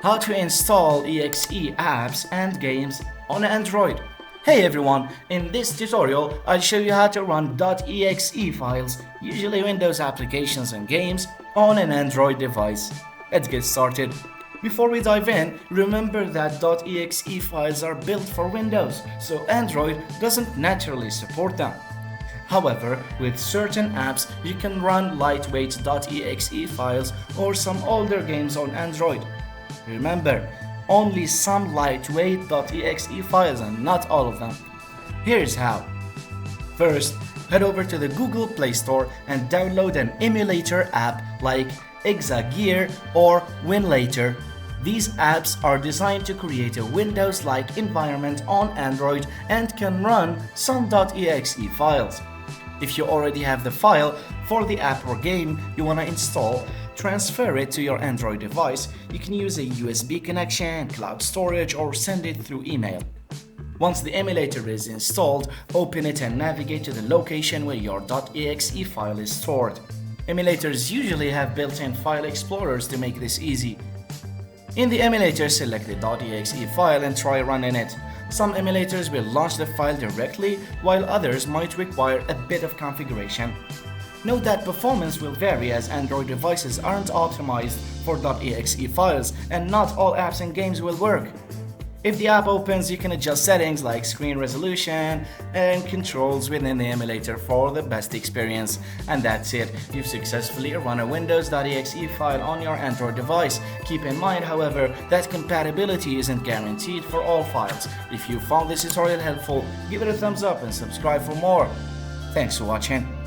How to install exe apps and games on Android. Hey everyone, in this tutorial I'll show you how to run .exe files, usually Windows applications and games, on an Android device. Let's get started. Before we dive in, remember that .exe files are built for Windows, so Android doesn't naturally support them. However, with certain apps, you can run lightweight .exe files or some older games on Android. Remember, only some lightweight .exe files and not all of them. Here's how. First, head over to the Google Play Store and download an emulator app like Exagear or Winlator. These apps are designed to create a Windows-like environment on Android and can run some .exe files. If you already have the file for the app or game you want to install, transfer it to your Android device. You can use a USB connection, cloud storage, or send it through email. Once the emulator is installed, open it and navigate to the location where your .exe file is stored. Emulators usually have built-in file explorers to make this easy. In the emulator, select the .exe file and try running it. Some emulators will launch the file directly, while others might require a bit of configuration. Note that performance will vary as Android devices aren't optimized for .exe files, and not all apps and games will work. If the app opens, you can adjust settings like screen resolution and controls within the emulator for the best experience. And that's it, you've successfully run a Windows.exe file on your Android device. Keep in mind, however, that compatibility isn't guaranteed for all files. If you found this tutorial helpful, give it a thumbs up and subscribe for more. Thanks for watching.